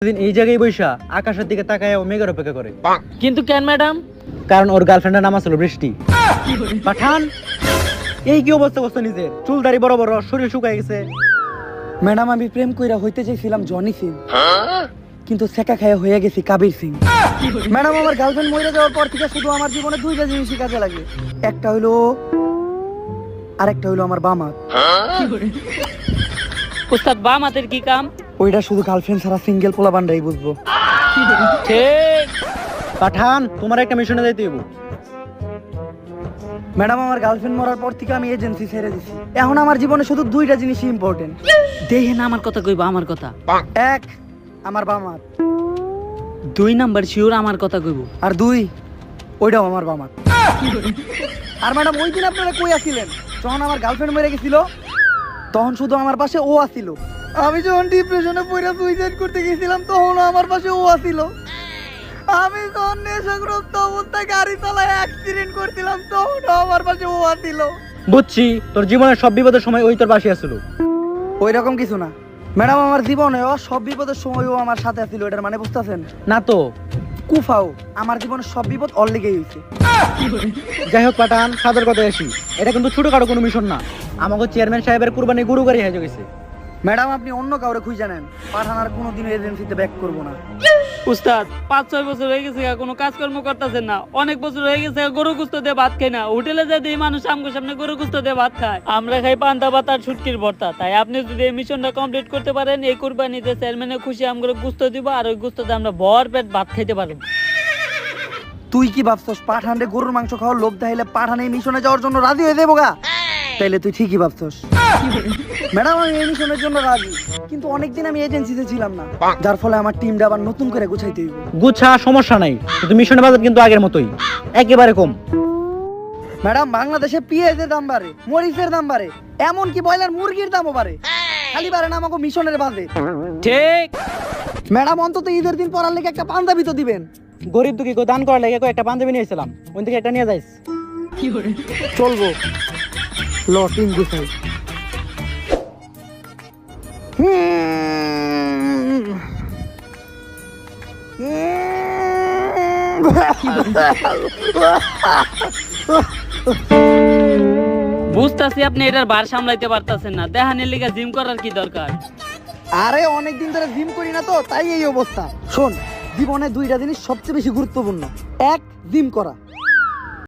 দিন এই জায়গায় বৈশা আকাশের দিকে তাকায় ও মেঘের অপেক্ষা করে। কিন্তু কেন ম্যাডাম? কারণ ওর গার্লফ্রেন্ডের নাম ছিল বৃষ্টি। পাঠান এই কি অবস্থা করছে, নিজের চুল দাড়ি বড় বড়, শরীর শুকায় গেছে। ম্যাডাম আমি প্রেম কইরা হইতে চাইছিলাম জনি সিং, কিন্তু সেকা খায়া হয়ে গেছি কাবির সিং। ম্যাডাম আমার গার্লফ্রেন্ড মরে যাওয়ার পর থেকে শুধু আমার জীবনে দুইটা জিনিসই কাজে লাগে, একটা হইলো আরেকটা হইলো আমার বাম হাত। উস্তাদ বাম হাতের কি কাম? ওইটা শুধু গার্লফ্রেন্ড ছাড়া সিঙ্গেল পোলা বান্ডাই বুঝবো। ঠিক। পাঠান তোমার একটা মিশনে যাইতে হইব। ম্যাডাম আমার গার্লফ্রেন্ড মরার পর থেকে আমি এজেন্সি ছেড়ে দিছি, এখন আমার জীবনে শুধু দুইটা জিনিসই ইম্পর্টেন্ট। দেখেন আমার কথা কইবা, আমার কথা। এক আমার বাম হাত, 2 নাম্বার শিওর আমার কথা কইব। আর 2 ওইটাও আমার বাম হাত। আর ম্যাডাম ওই দিন আপনারা কই আছিলেন যখন আমার গার্লফ্রেন্ড মরে গেছিল? তখন শুধু আমার পাশে ও আসিল। আমি যখন ডিপ্রেশনে পড়ে সুইসাইড করতে গেছিলাম তখন আমার পাশে ও আসিল। আমি যখন নেশাগ্রস্ত অবস্থায় গাড়ি চালায় অ্যাক্সিডেন্ট করছিলাম তখন আমার পাশে ও আসিল। বুঝছি তোর জীবনের সব বিপদের সময় ওই তোর পাশে আসছিল। ওই রকম কিছু না ম্যাডাম, আমার জীবনে ও সব বিপদের সময় ও আমার সাথে আসিল। এটার মানে বুঝতেছেন না তো কুফাও আমার জীবনের সব বিপদ ওর লেগেই হয়েছে। যাই হোক পাঠান, সাদের কথায় আসি, এটা কিন্তু ছোটখাটো কোনো মিশন না। আমাকে চেয়ারম্যান সাহেবের কুরবানি গরু গাড়ি হয়ে গেছে। ম্যাডাম আপনি অন্য কাউরে খুঁজে নেন, পাঠান আর কোনোদিন এজেন্সিতে ব্যাক করবো না। উস্তাদ 5-6 বছর হয়ে গেছে কোনো কাজকর্ম করতেছেন না, অনেক বছর হয়ে গেছে গরু গুস্ত দিয়ে ভাত খাই না। হোটেলে যে দিই মানুষ আমগো সামনে গরু গুস্ত দিয়ে ভাত খায়, আমরা খাই পান্তা ভাত আর শুটকির ভর্তা। তাই আপনি যদি এই মিশনটা কমপ্লিট করতে পারেন, এই কুরবানিতে চেয়ারম্যানের খুশি আমগো গুস্ত দিব, আর ওই গুস্ত দিয়ে আমরা ভরপেট ভাত খাইতে পারবো। তুই কি ভাবছস পাঠান রে গরুর মাংস খাওয়ার লোভ দেখাইলে পাঠান এই মিশনে যাওয়ার জন্য রাজি হয়ে যাবো গা? তাইলে তুই ঠিকই ভাবছস। ম্যাডাম আমি এই মিশনের জন্য রাজি, কিন্তু অনেকদিন আমি এজেন্সিতে ছিলাম না, যার ফলে আমার টিমটা আবার নতুন করে গুছাইতে হইব। গুছা সমস্যা নাই, কিন্তু মিশনের বাজেট কিন্তু আগের মতোই, একেবারে কম। ম্যাডাম বাংলাদেশে পেঁয়াজের দাম বাড়ে, মরিচের দাম বাড়ে, এমনকি ব্রয়লার মুরগির দামও বাড়ে, খালি বাড়ে না আমাকে মিশনের বাজেট। ঠিক। ম্যাডাম অন্তত ঈদের দিন পরার লেগে একটা পাঞ্জাবি তো দিবেন। গরিব দুঃখী দান করার লেগে একটা পাঞ্জাবি নিয়েছিলাম, ওই থেকে একটা নিয়ে যাইস। চলবো ল টিম গুছাই। বুঝতাছি আপনি এটার বার সামলাইতে পারতাছেন না, দেহানের লিগা জিম করার কি দরকার? আরে অনেকদিন ধরে জিম করি না তো, তাই এই অবস্থা। শোন, জীবনে দুইটা জিনিস সবচেয়ে বেশি গুরুত্বপূর্ণ, এক জিম করা,